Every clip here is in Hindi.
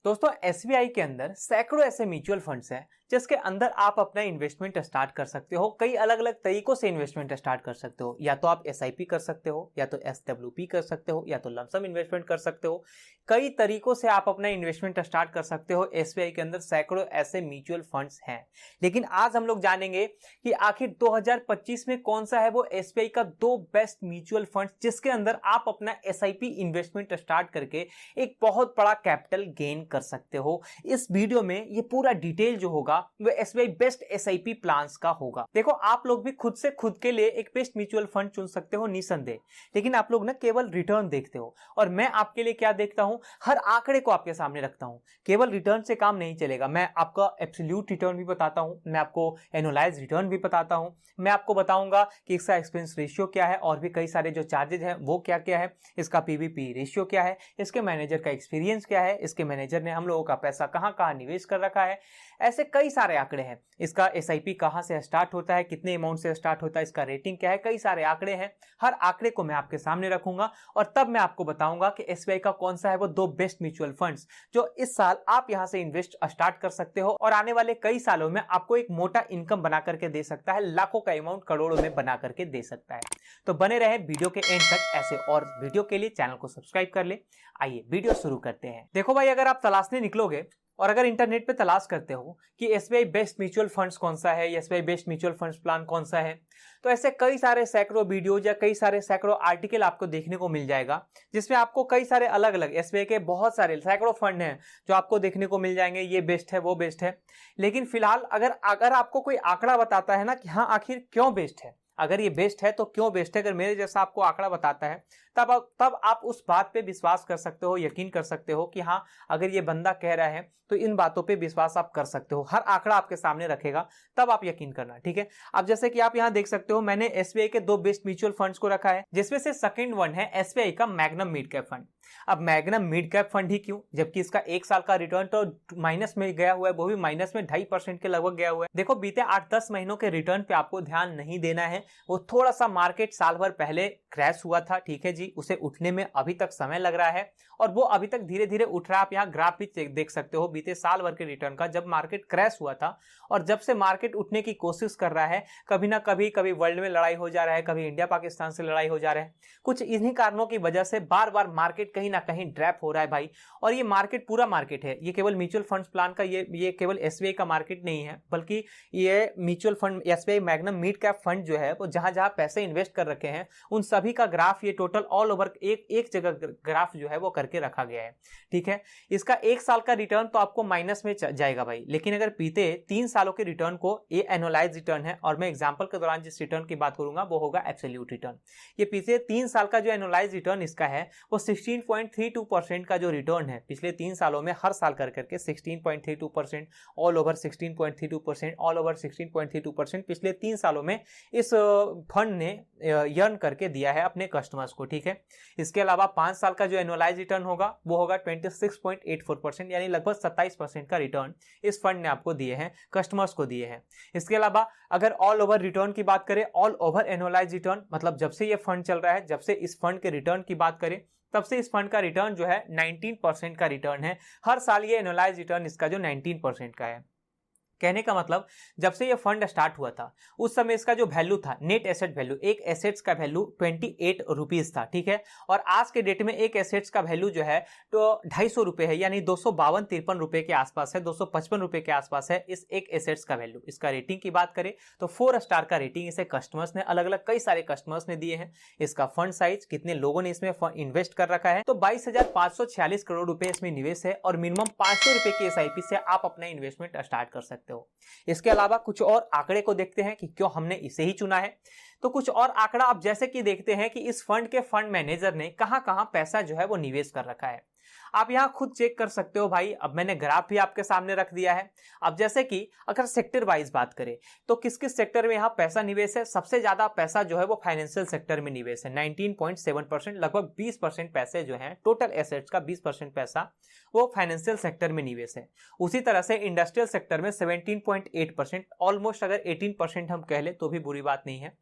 दोस्तों एसबीआई के अंदर सैकड़ों ऐसे म्यूचुअल फंड्स हैं जिसके अंदर आप अपना इन्वेस्टमेंट स्टार्ट कर सकते हो। कई अलग अलग तरीकों से इन्वेस्टमेंट स्टार्ट कर सकते हो। या तो आप एसआईपी कर सकते हो, या तो एसडब्ल्यूपी कर सकते हो, या तो लमसम इन्वेस्टमेंट कर सकते हो। कई तरीकों से आप अपना इन्वेस्टमेंट स्टार्ट कर सकते हो। एसबीआई के अंदर सैकड़ों ऐसे म्यूचुअल फंड्स हैं, लेकिन आज हम लोग जानेंगे कि आखिर 2025 में कौन सा है वो एसबीआई का 2 बेस्ट म्यूचुअल फंड्स जिसके अंदर आप अपना एसआईपी इन्वेस्टमेंट स्टार्ट करके एक बहुत बड़ा कैपिटल गेन कर सकते हो। इस वीडियो में ये पूरा डिटेल जो होगा वो एसबीआई बेस्ट एसआईपी प्लान्स का होगा। देखो, आप लोग भी खुद से खुद के लिए एक बेस्ट म्यूचुअल फंड चुन सकते हो निसंदेह, लेकिन आप लोग ना केवल रिटर्न देखते हो। और मैं आपके लिए क्या देखता हूं, हर आंकड़े को आपके सामने रखता हूं। केवल रिटर्न से काम नहीं चलेगा, मैं आपका एब्सोल्यूट रिटर्न भी बताता हूं, मैं आपको एनुअलाइज रिटर्न भी बताता हूं, मैं आपको बताऊंगा कि इसका एक्सपेंस रेशियो क्या है और भी कई सारे जो चार्जेज हैं वो क्या क्या है, इसका पीवीपी रेशियो क्या है, इसके मैनेजर का एक्सपीरियंस क्या है, इसके मैनेजर ने हम लोगों का पैसा कहां कहां निवेश कर रखा है। ऐसे कई सारे आंकड़े हैं। इसका एसआईपी कहां से स्टार्ट होता है, कितने अमाउंट से स्टार्ट होता है, इसका रेटिंग क्या है, कई सारे आंकड़े हैं। हर आंकड़े को मैं आपके सामने रखूंगा और तब मैं आपको बताऊंगा कि एसबीआई का कौन सा है वो 2 बेस्ट म्यूचुअल फंड्स जो इस साल आप यहां से इन्वेस्ट स्टार्ट कर सकते हो और आने वाले कई सालों में आपको एक मोटा इनकम बना करके दे सकता है, लाखों का अमाउंट करोड़ों में बना करके दे सकता है। तो बने रहे वीडियो के एंड तक। ऐसे और वीडियो के लिए चैनल को सब्सक्राइब कर ले। आइए वीडियो शुरू करते हैं। देखो भाई, अगर आप तलाशने निकलोगे और अगर इंटरनेट पे तलाश करते हो कि एसबीआई बेस्ट म्यूचुअल फंड्स कौन सा है, SBI best mutual funds plan कौन सा है, तो ऐसे कई सारे सैकड़ों वीडियोज या कई सारे सैकड़ों आर्टिकल आपको देखने को मिल जाएगा, जिसमें आपको कई सारे अलग अलग एसबीआई के बहुत सारे सैकड़ों फंड हैं जो आपको देखने को मिल जाएंगे। ये बेस्ट है, वो बेस्ट है। लेकिन फिलहाल अगर आपको कोई आंकड़ा बताता है ना कि हाँ आखिर क्यों बेस्ट है, अगर ये बेस्ट है तो क्यों बेस्ट है, अगर मेरे जैसा आपको आंकड़ा बताता है तब आप उस बात पे विश्वास कर सकते हो, यकीन कर सकते हो कि हाँ अगर ये बंदा कह रहा है तो इन बातों पे विश्वास आप कर सकते हो। हर आंकड़ा आपके सामने रखेगा तब आप यकीन करना, ठीक है। अब जैसे कि आप यहाँ देख सकते हो, मैंने एसबीआई के 2 बेस्ट म्यूचुअल फंड्स को रखा है, जिसमें से सेकंड वन है एसबीआई का मैग्नम मिड कैप फंड। अब मैग्नम मिड कैप फंड ही क्यों, जबकि इसका 1 साल का रिटर्न तो माइनस में गया हुआ है, वो भी माइनस में 2.5% के लगभग गया हुआ है। देखो, बीते 8-10 महीनों के रिटर्न पे आपको ध्यान नहीं देना है। वो थोड़ा सा मार्केट साल भर पहले क्रैश हुआ था, ठीक है जी, उसे उठने में अभी तक समय लग रहा है और वो अभी तक धीरे धीरे उठ रहा है। आप यहाँ ग्राफ भी देख सकते हो बीते साल भर के रिटर्न का, जब मार्केट क्रैश हुआ था और जब से मार्केट उठने की कोशिश कर रहा है। कभी ना कभी वर्ल्ड में लड़ाई हो जा रहा है, कभी इंडिया पाकिस्तान से लड़ाई हो जा रहा है। कुछ इन्हीं कारणों की वजह से बार बार मार्केट कहीं ना कहीं ड्रैप हो रहा है भाई। और ये मार्केट पूरा मार्केट है, ये केवल म्यूचुअल फंड्स प्लान का ये केवल एसबीआई का मार्केट नहीं है, बल्कि ये mutual fund SBI magnum mid cap fund जो है वो जहां जहां पैसे इन्वेस्ट कर रखे हैं उन सभी का ग्राफ ये टोटल ऑल ओवर एक जगह ग्राफ जो है वो करके रखा गया है, ठीक है। इसका 1 साल का रिटर्न तो आपको माइनस में जाएगा भाई, लेकिन अगर बीते 3 सालों के रिटर्न को, ये एनुअलाइज रिटर्न है और मैं एग्जांपल के दौरान जिस रिटर्न की बात करूंगा वो होगा एब्सोल्यूट रिटर्न। ये पिछले 3 साल का जो एनुअलाइज रिटर्न इसका है वो 16.32% का जो रिटर्न है पिछले 3 सालों में हर साल कर करके 16.32%, ऑल ओवर 16.32%, ऑल ओवर 16.32% पिछले 3 सालों में इस फंड ने अर्न करके दिया है अपने कस्टमर्स को, ठीक है। इसके अलावा 5 साल का जो एनुअलाइज रिटर्न होगा वो होगा 26.84%, यानी लगभग 27% का रिटर्न इस फंड ने आपको दिए हैं, कस्टमर्स को दिए हैं। इसके अलावा अगर ऑल ओवर रिटर्न की बात करें, ऑल ओवर एनुअलाइज रिटर्न मतलब जब से ये फंड चल रहा है, जब से इस फंड के रिटर्न की बात करें तब से इस फंड का रिटर्न जो है 19% का रिटर्न है। हर साल ये एनुअलाइज रिटर्न इसका जो 19% का है। कहने का मतलब जब से ये फंड स्टार्ट हुआ था उस समय इसका जो वैल्यू था, नेट एसेट वैल्यू, एक एसेट्स का वैल्यू 28 रुपीज था, ठीक है। और आज के डेट में एक एसेट्स का वैल्यू जो है तो 250 रुपए है, यानी 252-53 रुपए के आसपास है, 255 रुपए के आसपास है इस एक एसेट्स का वैल्यू। इसका रेटिंग की बात करें तो 4 स्टार का रेटिंग इसे कस्टमर्स ने, अलग अलग कई सारे कस्टमर्स ने दिए हैं। इसका फंड साइज, कितने लोगों ने इसमें इन्वेस्ट कर रखा है, तो 22,546 करोड़ रुपए इसमें निवेश है और मिनिमम 500 रुपए की एसआईपी से आप अपना इन्वेस्टमेंट स्टार्ट कर सकते हो। इसके अलावा कुछ और आंकड़े को देखते हैं कि क्यों हमने इसे ही चुना है। तो कुछ और आंकड़ा आप जैसे कि देखते हैं कि इस फंड के फंड मैनेजर ने कहां कहां पैसा जो है वो निवेश कर रखा है। आप यहां खुद चेक कर सकते हो भाई। अब मैंने ग्राफ भी आपके सामने रख दिया है। अब जैसे कि अगर सेक्टर वाइज बात करें तो किस किस सेक्टर में यहां पैसा निवेश है, सबसे ज्यादा पैसा जो है वो फाइनेंशियल सेक्टर में निवेश है, 19.7%, लगभग 20% पैसे जो हैं टोटल एसेट्स का 20% पैसा वो फाइनेंशियल सेक्टर में निवेश है। उसी तरह से इंडस्ट्रियल सेक्टर में 17.8%, ऑलमोस्ट अगर 18% हम कह ले तो भी बुरी बात नहीं है।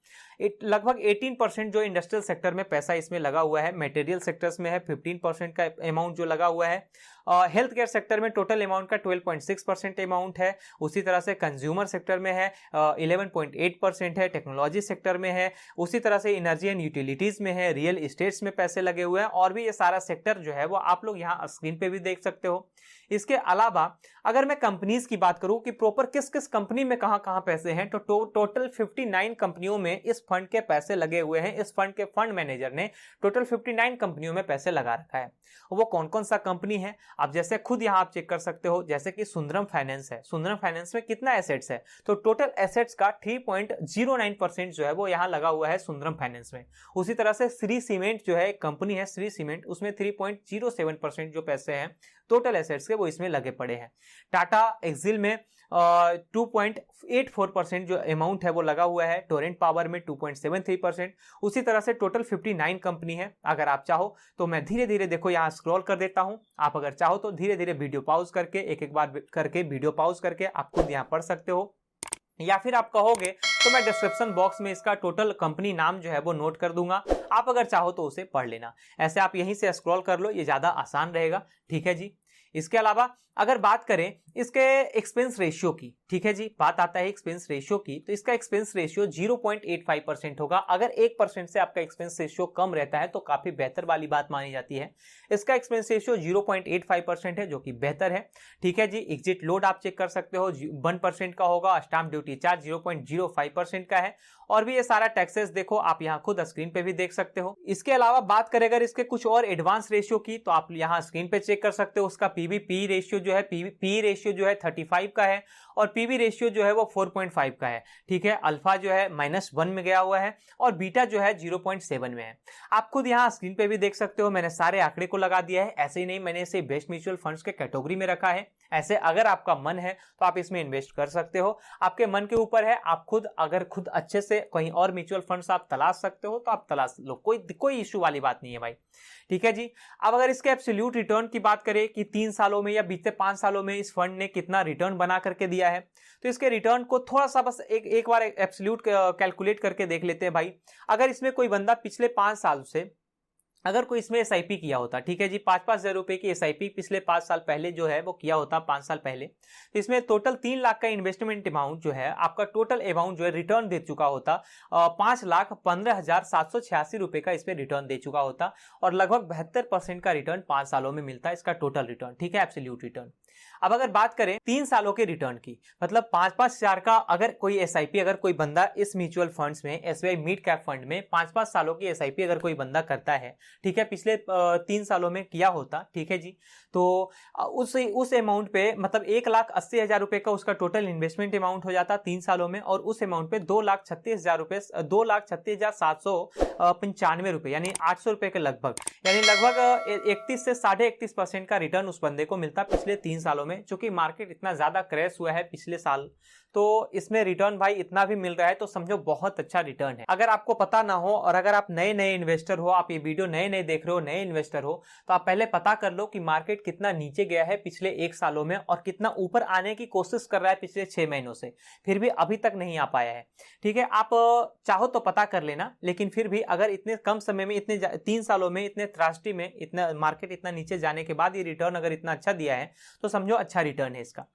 लगभग 18% जो इंडस्ट्रियल सेक्टर में पैसा इसमें लगा हुआ है। मटेरियल सेक्टर्स में है 15% का अमाउंट जो लगा हुआ है। हेल्थ केयर सेक्टर में टोटल अमाउंट का 12.6% अमाउंट है। उसी तरह से कंज्यूमर सेक्टर में है 11.8% है। टेक्नोलॉजी सेक्टर में है, उसी तरह से एनर्जी एंड यूटिलिटीज में है, रियल एस्टेट्स में पैसे लगे हुए हैं, और भी ये सारा सेक्टर जो है वो आप लोग यहाँ स्क्रीन पे भी देख सकते हो। इसके अलावा अगर मैं कंपनीज की बात करूं कि प्रॉपर किस किस कंपनी में कहां कहां पैसे हैं, तो टोटल 59 कंपनियों में इस फंड के पैसे लगे हुए हैं। इस फंड के फंड मैनेजर ने टोटल 59 कंपनियों में पैसे लगा रखा है। वो कौन कौन सा कंपनी है आप जैसे खुद यहां आप चेक कर सकते हो। जैसे कि सुंदरम फाइनेंस है, सुंदरम फाइनेंस में कितना एसेट्स है, तो टोटल एसेट्स का 3.09% जो है वो यहां लगा हुआ है सुंदरम फाइनेंस में। उसी तरह से श्री सीमेंट जो है एक कंपनी है, श्री सीमेंट, उसमें 3.07% जो पैसे हैं टोटल एसेट्स के वो इसमें लगे पड़े हैं। टाटा एक्सिल में 2.84% जो अमाउंट है वो लगा हुआ है। टोरेंट पावर में 2.73%। उसी तरह से टोटल 59 कंपनी है। अगर आप चाहो तो मैं धीरे धीरे देखो यहाँ स्क्रॉल कर देता हूं। आप अगर चाहो तो धीरे धीरे वीडियो पॉज करके एक एक बार करके वीडियो पॉज करके आप खुद यहाँ पढ़ सकते हो, या फिर आप कहोगे तो मैं डिस्क्रिप्शन बॉक्स में इसका टोटल कंपनी नाम जो है वो नोट कर दूंगा, आप अगर चाहो तो उसे पढ़ लेना। ऐसे आप यहीं से स्क्रॉल कर लो, ये ज्यादा आसान रहेगा। ठीक है जी। इसके अलावा अगर बात करें इसके एक्सपेंस रेशियो की, ठीक है जी, बात आता है एक्सपेंस रेशियो की, तो इसका एक्सपेंस रेशियो 0.85% होगा। अगर 1% से आपका एक्सपेंस रेशियो कम रहता है तो काफी बेहतर वाली बात मानी जाती है। इसका एक्सपेंस रेशियो 0.85% है, जो कि बेहतर है। ठीक है जी। एग्जिट लोड आप चेक कर सकते हो 1% का होगा। स्टाम्प ड्यूटी चार्ज 0.05% का है, और भी ये सारा टैक्सेस देखो आप यहाँ खुद स्क्रीन पे भी देख सकते हो। इसके अलावा बात करें अगर इसके कुछ और एडवांस रेशियो की, तो आप यहाँ स्क्रीन पे चेक कर सकते हो। उसका पीवी रेशियो जो है, पी रेशियो जो है 35 का है, और पीवी रेशियो जो है वो 4.5 का है। ठीक है। अल्फा जो है -1 में गया हुआ है, और बीटा जो है 0.7 में है। आप खुद यहाँ स्क्रीन पे भी देख सकते हो, मैंने सारे आंकड़े को लगा दिया है। ऐसे ही नहीं, मैंने इसे बेस्ट म्यूचुअल फंड्स के कैटेगरी में रखा है। ऐसे अगर आपका मन है तो आप इसमें इन्वेस्ट कर सकते हो, आपके मन के ऊपर है। आप खुद अगर खुद अच्छे से कहीं और म्यूचुअल फंड्स आप तलाश सकते हो तो आप तलाश लो, कोई इश्यू वाली बात नहीं है भाई। ठीक है जी। अब अगर इसके एब्सोल्यूट रिटर्न की बात करें कि 3 सालों में या बीते 5 सालों में इस फंड ने कितना रिटर्न बना करके दिया है, तो इसके रिटर्न को थोड़ा सा बस एक बार एब्सोल्यूट कैलकुलेट करके देख लेते हैं भाई। अगर इसमें कोई बंदा पिछले 5 साल से अगर कोई इसमें एसआईपी किया होता, ठीक है जी, 5-5 हजार रुपए की एसआईपी पिछले 5 साल पहले जो है वो किया होता, 5 साल पहले, तो इसमें टोटल 3 लाख का इन्वेस्टमेंट अमाउंट जो है आपका टोटल अमाउंट जो है रिटर्न दे चुका होता, 5,15,786 रुपए का इसमें रिटर्न दे चुका होता, और लगभग 72% का रिटर्न 5 सालों में मिलता है इसका टोटल रिटर्न। ठीक है, एब्सोल्यूट रिटर्न। अब अगर बात करें 3 सालों के रिटर्न की, मतलब 5-5 हजार का अगर कोई एसआईपी अगर कोई बंदा इस म्यूचुअल फंड्स में, एसबीआई मिड कैप फंड में 5-5 सालों की एसआईपी अगर कोई बंदा करता है, ठीक है, पिछले 3 सालों में किया होता, ठीक है जी, तो उस अमाउंट पे मतलब 1,80,000 रुपए का उसका टोटल इन्वेस्टमेंट अमाउंट हो जाता 3 सालों में, और उस अमाउंट पे 2,36,000 रुपए 2,36,795 रुपए यानी 800 रुपए के लगभग, यानी लगभग 31 से 31.5% का रिटर्न उस बंदे को मिलता पिछले 3 सालों में। चूंकि मार्केट इतना ज्यादा क्रैश हुआ है पिछले साल, तो इसमें रिटर्न भाई इतना भी मिल रहा है, तो समझो बहुत अच्छा रिटर्न है। अगर आपको पता ना हो और अगर आप नए इन्वेस्टर हो, आप ये वीडियो नए देख रहे हो, नए इन्वेस्टर हो, तो आप पहले पता कर लो कि मार्केट कितना नीचे गया है पिछले 1 सालों में और कितना ऊपर आने की कोशिश कर रहा है पिछले 6 महीनों से, फिर भी अभी तक नहीं आ पाया है। ठीक है, आप चाहो तो पता कर लेना, लेकिन फिर भी अगर इतने कम समय में, इतने 3 सालों में, इतने त्रासदी में, इतना मार्केट इतना नीचे जाने के बाद ये रिटर्न अगर इतना अच्छा दिया है, तो समझो अच्छा रिटर्न है इसका।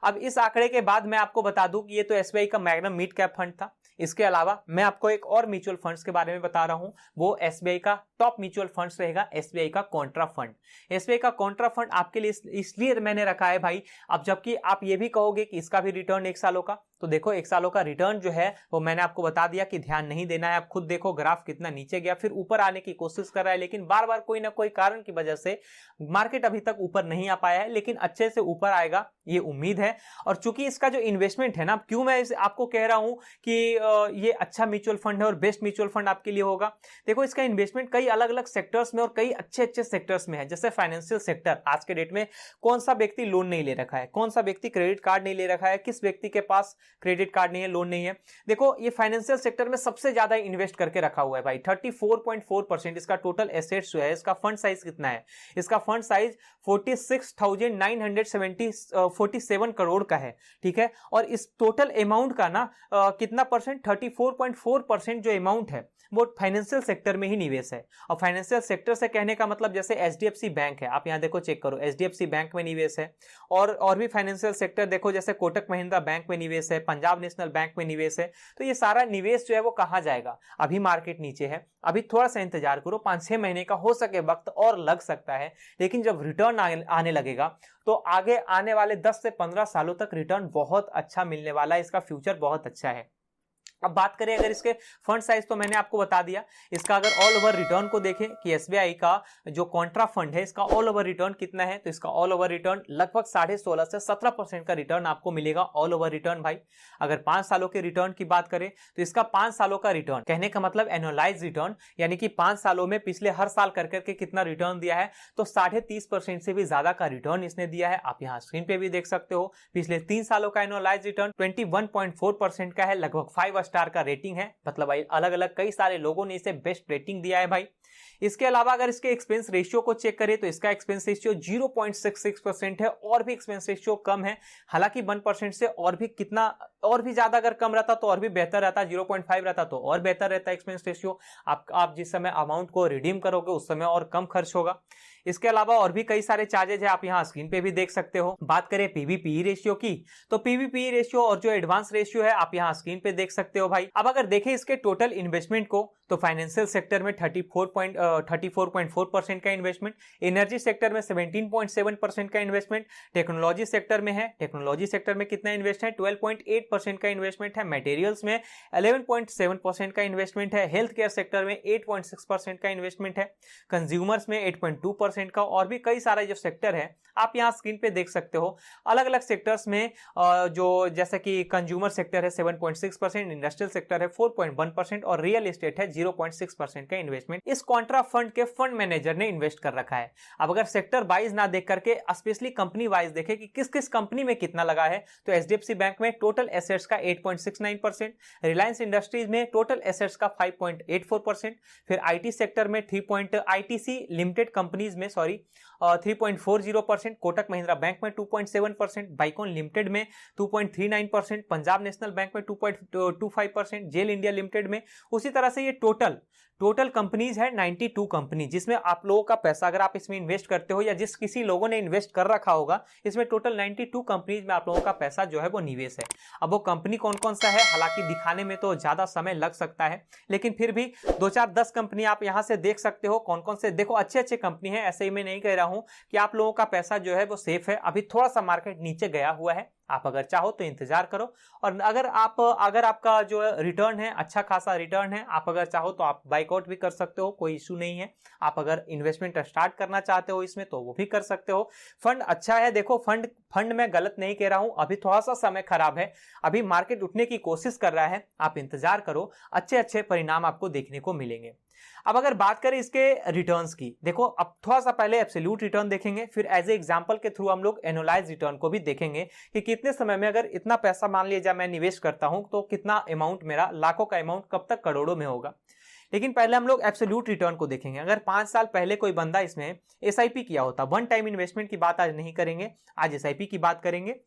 अब इस आंकड़े के बाद मैं आपको बता दूं कि ये तो एसबीआई का मैग्नम मिड कैप फंड था। इसके अलावा मैं आपको एक और म्यूचुअल फंड्स के बारे में बता रहा हूं, वो एसबीआई का टॉप म्यूचुअल फंड्स रहेगा, एसबीआई का कॉन्ट्रा फंड। एसबीआई का कॉन्ट्रा फंड आपके लिए इसलिए मैंने रखा है भाई, अब जबकि आप ये भी कहोगे कि इसका भी रिटर्न 1 सालों का, तो देखो 1 सालों का रिटर्न जो है वो मैंने आपको बता दिया कि ध्यान नहीं देना है। आप खुद देखो ग्राफ कितना नीचे गया, फिर ऊपर आने की कोशिश कर रहा है, लेकिन बार बार कोई ना कोई कारण की वजह से मार्केट अभी तक ऊपर नहीं आ पाया है, लेकिन अच्छे से ऊपर आएगा ये उम्मीद है। और चूंकि इसका जो इन्वेस्टमेंट है ना, क्यों मैं आपको कह रहा हूं कि ये अच्छा म्यूचुअल फंड है और बेस्ट म्यूचुअल फंड आपके लिए होगा, देखो इसका इन्वेस्टमेंट कई अलग अलग सेक्टर्स में और कई अच्छे सेक्टर्स में है। जैसे फाइनेंशियल सेक्टर, आज के डेट में कौन सा व्यक्ति लोन नहीं ले रखा है, कौन सा व्यक्ति क्रेडिट कार्ड नहीं ले रखा है, किस व्यक्ति के पास क्रेडिट कार्ड नहीं है, लोन नहीं है। देखो ये फाइनेंशियल सेक्टर में सबसे ज्यादा इन्वेस्ट करके रखा हुआ है भाई, 34.4% इसका टोटल एसेट्स जो है। इसका फंड साइज कितना है? इसका फंड साइज 46,947 करोड़ का है, ठीक है। और इस टोटल अमाउंट का ना कितना परसेंट, 34.4% जो अमाउंट है वो फाइनेंशियल सेक्टर में ही निवेश है। और फाइनेंशियल सेक्टर से कहने का मतलब जैसे एचडीएफसी बैंक है, आप यहां देखो चेक करो, एचडीएफसी बैंक में निवेश है। और भी फाइनेंशियल सेक्टर देखो, जैसे कोटक महिंद्रा बैंक में निवेश है, पंजाब नेशनल बैंक में निवेश है। तो ये सारा निवेश जो है वो कहां जाएगा? अभी मार्केट नीचे है, अभी थोड़ा सा इंतजार करो, 5-6 महीने का हो सके वक्त और लग सकता है, लेकिन जब रिटर्न आने लगेगा तो आगे आने वाले 10 से 15 सालों तक रिटर्न बहुत अच्छा मिलने वाला है, इसका फ्यूचर बहुत अच्छा है। अब बात करें अगर इसके फंड साइज, तो मैंने आपको बता दिया। इसका अगर ऑल ओवर रिटर्न को देखें कि एसबीआई का जो कॉन्ट्रा फंड है इसका ऑल ओवर रिटर्न कितना है, तो इसका ऑल ओवर रिटर्न लगभग 16.5 से 17% का रिटर्न आपको मिलेगा, ऑल ओवर रिटर्न भाई। अगर 5 सालों के रिटर्न की बात करें तो इसका 5 सालों का रिटर्न, कहने का मतलब एनुअलाइज रिटर्न, यानी कि 5 सालों में पिछले हर साल कर करके कितना रिटर्न दिया है, तो 30.5% से भी ज्यादा का रिटर्न इसने दिया है। आप यहाँ स्क्रीन पे भी देख सकते हो, पिछले 3 सालों का एनुअलाइज रिटर्न 21.4% का है, लगभग 5 स्टार का रेटिंग है। मतलब भाई अलग अलग कई सारे लोगों ने इसे बेस्ट रेटिंग दिया है भाई। इसके अलावा अगर इसके एक्सपेंस रेशियो को चेक करें तो इसका एक्सपेंस रेशियो 0.66% है, और भी एक्सपेंस रेशियो कम है। हालांकि 1% से और भी कितना और भी ज्यादा अगर कम रहता तो और भी बेहतर रहता, 0.5 रहता तो और बेहतर रहता एक्सपेंस रेशियो। आप जिस समय अमाउंट को रिडीम करोगे उस समय और कम खर्च होगा। इसके अलावा और भी कई सारे चार्जेज है, आप यहाँ स्क्रीन पे भी देख सकते हो। बात करें पीवी-पीई रेशियो की, तो पीवी-पीई रेशियो और जो एडवांस रेशियो है आप यहाँ स्क्रीन पे देख सकते हो भाई। अब अगर देखें इसके टोटल इन्वेस्टमेंट को, तो फाइनेंशियल सेक्टर में 34.4% का इन्वेस्टमेंट, एनर्जी सेक्टर में 17.7% का इन्वेस्टमेंट, टेक्नोलॉजी सेक्टर में है, टेक्नोलॉजी सेक्टर में कितना इन्वेस्ट है, 12.8% का इन्वेस्टमेंट है, मटेरियल्स में 11.7% का इन्वेस्टमेंट है, हेल्थ केयर सेक्टर में 8.6% का इन्वेस्टमेंट है, कंज्यूमर्स में 8.2% का, और भी कई सारे जो सेक्टर है आप यहां स्क्रीन पे देख सकते हो। अलग अलग सेक्टर्स में जो जैसे कि कंज्यूमर सेक्टर है 7.6%, इंडस्ट्रियल सेक्टर है 4.1% और रियल एस्टेट है 0.6% का इन्वेस्टमेंट इस कॉन्ट्रा फंड के फंड मैनेजर ने इन्वेस्ट कर रखा है। अब अगर सेक्टर वाइज ना देख करके स्पेशली कंपनी वाइज देखे कि किस किस कंपनी में कितना लगा है, तो एचडीएफसी बैंक में टोटल एसेट्स का 8.69%, रिलायंस इंडस्ट्रीज में टोटल एसेट्स का 5.84%, फिर आईटी सेक्टर में 3.आईटीसी लिमिटेड कंपनीज में 3.40%, कोटक महिंद्रा बैंक में 2.7%, बाइकॉन लिमिटेड में 2.39%, पंजाब नेशनल बैंक में 2.25%, जेल इंडिया लिमिटेड में। उसी तरह से ये टोटल कंपनीज है 92 कंपनी, जिसमें आप लोगों का पैसा अगर आप इसमें इन्वेस्ट करते हो या जिस किसी लोगों ने इन्वेस्ट कर रखा होगा, इसमें टोटल 92 कंपनीज में आप लोगों का पैसा जो है वो निवेश है। अब वो कंपनी कौन कौन सा है, हालांकि दिखाने में तो ज्यादा समय लग सकता है, लेकिन फिर भी 2-4-10 कंपनी आप यहां से देख सकते हो कौन कौन से। देखो अच्छे कंपनी है, ऐसे ही मैं नहीं कह रहा हूं कि आप लोगों का पैसा जो है वो सेफ है। अभी थोड़ा सा मार्केट नीचे गया हुआ है, आप अगर चाहो तो इंतजार करो, और अगर आपका जो रिटर्न है अच्छा खासा रिटर्न है, आप अगर चाहो तो आप बाइकआउट भी कर सकते हो, कोई इशू नहीं है। आप अगर इन्वेस्टमेंट स्टार्ट करना चाहते हो इसमें तो वो भी कर सकते हो। फंड अच्छा है, देखो फंड में गलत नहीं कह रहा हूं, अभी थोड़ा सा समय खराब है, अभी मार्केट उठने की कोशिश कर रहा है, आप इंतजार करो, अच्छे परिणाम आपको देखने को मिलेंगे। अब अगर बात करें इसके रिटर्न्स की, देखो अब थोड़ा सा पहले एब्सोल्यूट रिटर्न देखेंगे, फिर एज ए एग्जांपल के थ्रू हम लोग एनुअलाइज रिटर्न को भी देखेंगे कि कितने समय में अगर इतना पैसा मान लीजिए मैं निवेश करता हूं तो कितना अमाउंट मेरा, लाखों का अमाउंट कब तक करोड़ों में होगा। लेकिन पहले हम लोग एब्सोल्यूट रिटर्न को देखेंगे। अगर 5 साल पहले कोई बंदा इसमें एसआईपी किया होता, वन टाइम इन्वेस्टमेंट की बात आज नहीं करेंगे, आज एसआईपी की बात करेंगे,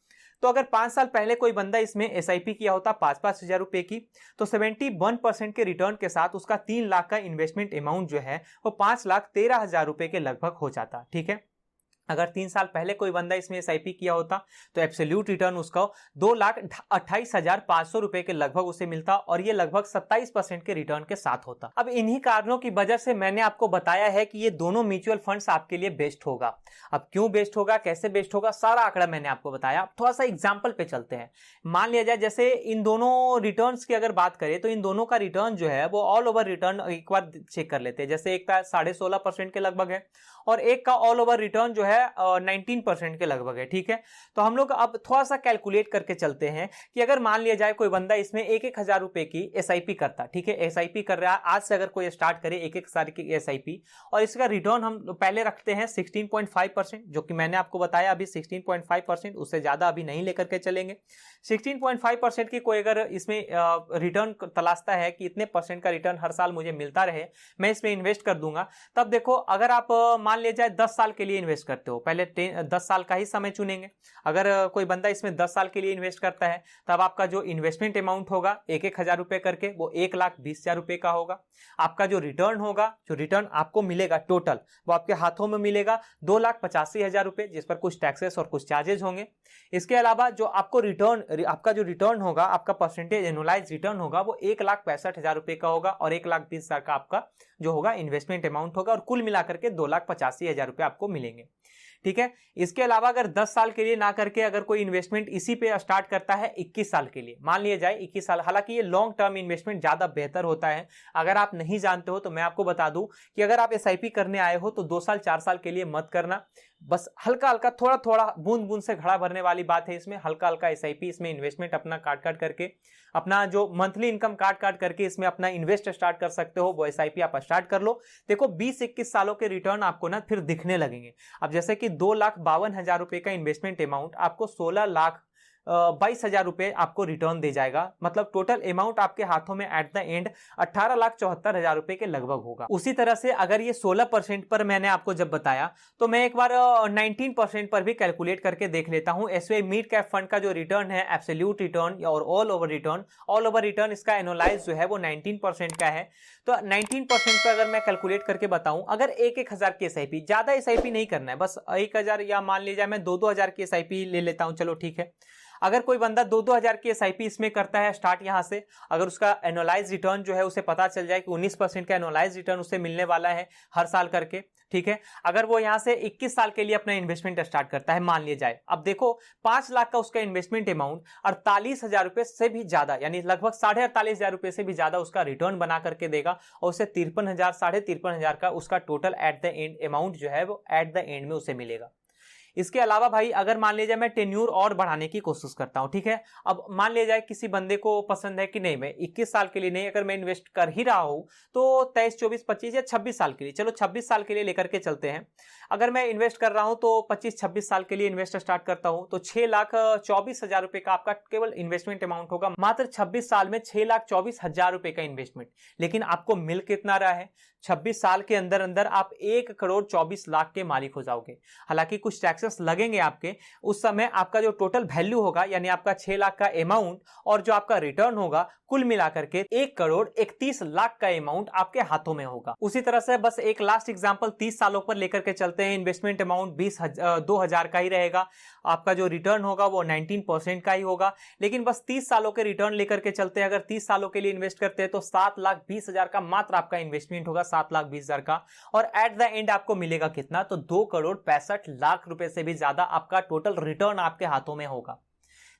तो अगर 5 साल पहले कोई बंदा इसमें एसआईपी किया होता 5-5 हजार रुपए की, तो 71% के रिटर्न के साथ उसका 3 लाख का इन्वेस्टमेंट अमाउंट जो है वो 5,13,000 रुपए के लगभग हो जाता। ठीक है, अगर 3 साल पहले कोई बंदा इसमें एसआईपी किया होता तो एब्सोल्यूट रिटर्न उसका 2,28,500 रुपए के लगभग उसे मिलता, और ये लगभग 27% के रिटर्न के साथ होता। अब इन्हीं कारणों की वजह से मैंने आपको बताया है कि ये दोनों म्यूचुअल फंड्स आपके लिए बेस्ट होगा। अब क्यों बेस्ट होगा, कैसे बेस्ट होगा, सारा आंकड़ा मैंने आपको बताया। थोड़ा सा एग्जाम्पल पे चलते हैं। मान लिया जाए जैसे इन दोनों रिटर्न्स की अगर बात करें तो इन दोनों का रिटर्न जो है वो ऑल ओवर रिटर्न एक बार चेक कर लेते हैं। जैसे एक का 16.5% के लगभग है और एक का ऑल ओवर रिटर्न जो है 19% के लगभग है। ठीक है, तो हम लोग अब थोड़ा सा कैलकुलेट करके चलते हैं कि अगर मान लिया जाए कोई बंदा इसमें 1,000 रुपए की एसआईपी करता, ठीक है, एसआईपी कर रहा है आज से, अगर कोई स्टार्ट करे 1,000 की एसआईपी, और इसका रिटर्न हम पहले रखते हैं 16.5%, जो कि मैंने आपको बताया अभी 16.5%, उससे ज्यादा अभी नहीं लेकर के चलेंगे। 16.5% की कोई अगर इसमें रिटर्न तलाशता है कि इतने परसेंट का रिटर्न हर साल मुझे मिलता रहे, मैं इसमें इन्वेस्ट कर दूंगा, तब देखो अगर आप मान लिया जाए 10 साल के लिए इन्वेस्ट करते हो, पहले 10 साल का ही समय चुनेंगे। अगर कोई बंदा इसमें 10 साल के लिए इन्वेस्ट करता है, तब आपका जो इन्वेस्टमेंट अमाउंट होगा 1,000 रुपए करके, वो 1,20,000 रुपए का होगा। आपका जो रिटर्न होगा, जो रिटर्न आपको मिलेगा टोटल, वो आपके हाथों में मिलेगा 2,85,000 रुपए, जिस पर कुछ टैक्सेस और कुछ चार्जेस होंगे। इसके अलावा जो आपको रिटर्न, आपका जो रिटर्न होगा, आपका परसेंटेज एनुअलाइज रिटर्न होगा, वो 1,65,000 रुपए का होगा, और 1,20,000 का आपका जो होगा इन्वेस्टमेंट अमाउंट होगा, और कुल मिलाकर के 2,85,000 रुपए आपको मिलेंगे। ठीक है, इसके अलावा अगर 10 साल के लिए ना करके अगर कोई इन्वेस्टमेंट इसी पे स्टार्ट करता है 21 साल के लिए, मान लिया जाए 21 साल, हालांकि ये लॉन्ग टर्म इन्वेस्टमेंट ज्यादा बेहतर होता है। अगर आप नहीं जानते हो तो मैं आपको बता दूं कि अगर आप एसआईपी करने आए हो तो 2 साल 4 साल के लिए मत करना, बस हल्का हल्का थोड़ा थोड़ा बूंद बूंद से घड़ा भरने वाली बात है इसमें, हल्का हल्का एसआईपी इसमें इन्वेस्टमेंट अपना काट काट करके, अपना जो मंथली इनकम काट काट करके इसमें अपना इन्वेस्ट स्टार्ट कर सकते हो, वो एसआईपी आप स्टार्ट कर लो। देखो 20-21 सालों के रिटर्न आपको ना फिर दिखने लगेंगे। अब जैसे कि 2,52,000 रुपए का इन्वेस्टमेंट अमाउंट आपको 16,22,000 रुपए आपको रिटर्न दे जाएगा, मतलब टोटल अमाउंट आपके हाथों में एट द एंड 18,74,000 रुपए के लगभग होगा। उसी तरह से अगर ये 16% पर मैंने आपको जब बताया, तो मैं एक बार 19% पर भी कैलकुलेट करके देख लेता हूं। एसबीआई मिड कैप फंड का जो रिटर्न है, एब्सोल्यूट रिटर्न और ऑल ओवर रिटर्न इसका एनुअलाइज जो है वो 19% का है। तो 19% पर अगर मैं कैलकुलेट करके बताऊं, अगर 1,000 की एसआईपी, ज्यादा एसआईपी नहीं करना है, बस 1,000 या मान लीजिए मैं 2,000 की एसआईपी ले लेता हूं, चलो ठीक है। अगर कोई बंदा 2,000 की एसआईपी इसमें करता है स्टार्ट यहां से, अगर उसका एनुअलाइज रिटर्न जो है उसे पता चल जाए कि 19% का एनुअलाइज रिटर्न उसे मिलने वाला है हर साल करके, ठीक है। अगर वो यहां से 21 साल के लिए अपना इन्वेस्टमेंट स्टार्ट करता है, मान लिया जाए, अब देखो 5 लाख का उसका इन्वेस्टमेंट अमाउंट 48,000 रुपए से भी ज्यादा, यानी लगभग 48,500 रुपए से भी ज्यादा उसका रिटर्न बना करके देगा, और उसे 53,000 53,500 का उसका total at the end amount जो है वो एट द एंड में उसे मिलेगा। इसके अलावा भाई अगर मान लिया जाए मैं टेन्यूर और बढ़ाने की कोशिश करता हूं, ठीक है, अब मान लिया जाए किसी बंदे को पसंद है कि नहीं मैं 21 साल के लिए नहीं, अगर मैं इन्वेस्ट कर ही रहा हूं तो 23, 24, 25 या 26 साल के लिए, चलो 26 साल के लिए लेकर के चलते हैं। अगर मैं इन्वेस्ट कर रहा हूं तो 25-26 साल के लिए इन्वेस्ट स्टार्ट करता हूं, तो 6,24,000 रुपए का आपका केवल इन्वेस्टमेंट अमाउंट होगा, मात्र 26 साल में 6,24,000 रुपए का इन्वेस्टमेंट। लेकिन आपको मिल कितना रहा है, 26 साल के अंदर अंदर आप 1,24,00,000 के मालिक हो जाओगे। हालांकि कुछ टैक्सेस लगेंगे आपके, उस समय आपका जो टोटल वैल्यू होगा, यानी आपका 6 लाख का अमाउंट और जो आपका रिटर्न होगा, कुल मिलाकर के 1,31,00,000 का अमाउंट आपके हाथों में होगा। उसी तरह से बस एक लास्ट एग्जांपल 30 सालों पर लेकर के चलते हैं। इन्वेस्टमेंट अमाउंट 2,000 का ही रहेगा, आपका जो रिटर्न होगा वो 19% का ही होगा। लेकिन बस 30 सालों के रिटर्न लेकर के चलते हैं, अगर 30 सालों के लिए इन्वेस्ट करते हैं तो 7,20,000 का मात्र आपका इन्वेस्टमेंट होगा, 7,20,000 का, और एट द एंड आपको मिलेगा कितना, तो 2,65,00,000 रुपए से भी ज्यादा आपका टोटल रिटर्न आपके हाथों में होगा।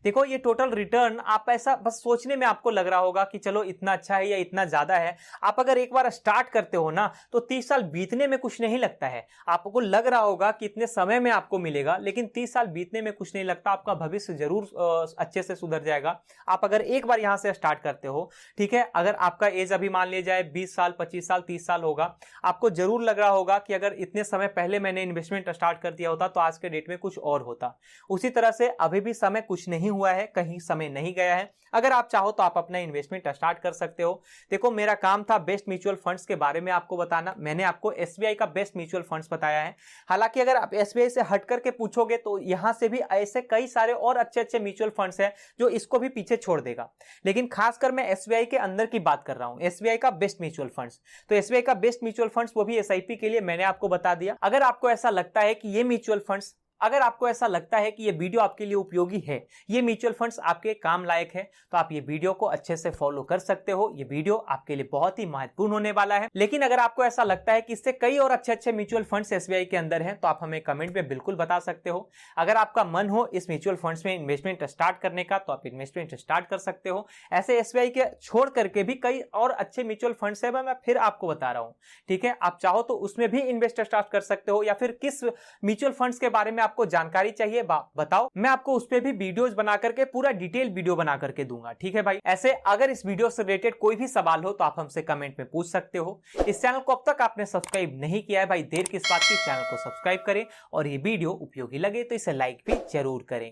देखो ये टोटल रिटर्न आप ऐसा बस सोचने में आपको लग रहा होगा कि चलो इतना अच्छा है या इतना ज्यादा है। आप अगर एक बार स्टार्ट करते हो ना तो 30 साल बीतने में कुछ नहीं लगता है। आपको लग रहा होगा कि इतने समय में आपको मिलेगा, लेकिन 30 साल बीतने में कुछ नहीं लगता। आपका भविष्य जरूर अच्छे से सुधर जाएगा आप अगर एक बार यहां से स्टार्ट करते हो, ठीक है। अगर आपका एज अभी मान लिया जाए 20 साल 25 साल 30 साल होगा, आपको जरूर लग रहा होगा कि अगर इतने समय पहले मैंने इन्वेस्टमेंट स्टार्ट कर दिया होता तो आज के डेट में कुछ और होता। उसी तरह से अभी भी समय कुछ नहीं हुआ है, कहीं समय नहीं गया है। अगर आप चाहो तो आप अपना इन्वेस्टमेंट स्टार्ट कर सकते हो। देखो मेरा काम था बेस्ट म्यूचुअल फंड्स के बारे में आपको बताना। मैंने आपको एसबीआई का बेस्ट म्यूचुअल फंड्स बताया है। हालांकि अगर आप एसबीआई से हट करके पूछोगे तो यहां से भी ऐसे कई सारे और अच्छे अच्छे म्यूचुअल फंड्स हैं जो इसको भी पीछे छोड़ देगा, लेकिन खासकर मैं एसबीआई के अंदर की बात कर रहा हूं, एसबीआई का बेस्ट म्यूचुअल फंड्स। तो एसबीआई का बेस्ट म्यूचुअल फंड्स वो भी एसआईपी के लिए मैंने आपको बता दिया। अगर आपको ऐसा लगता है कि ये म्यूचुअल फंड्स अगर आपको ऐसा लगता है कि ये वीडियो आपके लिए उपयोगी है, ये म्यूचुअल फंड्स आपके काम लायक है, तो आप ये वीडियो को अच्छे से फॉलो कर सकते हो। ये वीडियो आपके लिए बहुत ही महत्वपूर्ण होने वाला है। लेकिन अगर आपको ऐसा लगता है कि इससे कई और अच्छे अच्छे म्यूचुअल फंड्स एसबीआई के अंदर हैं, तो आप हमें कमेंट में बिल्कुल बता सकते हो। अगर आपका मन हो इस म्यूचुअल फंड्स में इन्वेस्टमेंट स्टार्ट करने का, तो आप इन्वेस्टमेंट स्टार्ट कर सकते हो। ऐसे एसबीआई के छोड़ करके भी कई और अच्छे म्यूचुअल फंड्स है, मैं फिर आपको बता रहा हूं। ठीक है, आप चाहो तो उसमें भी इन्वेस्ट स्टार्ट कर सकते हो, या फिर किस म्यूचुअल फंड्स के बारे में आपको जानकारी चाहिए बताओ, मैं आपको उस पर भी वीडियोस बना करके पूरा डिटेल वीडियो बना करके दूंगा। ठीक है भाई, ऐसे अगर इस वीडियो से रिलेटेड कोई भी सवाल हो तो आप हमसे कमेंट में पूछ सकते हो। इस चैनल को अब तक आपने सब्सक्राइब नहीं किया है भाई, देर किस बात की, चैनल को सब्सक्राइब करें और ये वीडियो उपयोगी लगे तो इसे लाइक भी जरूर करें।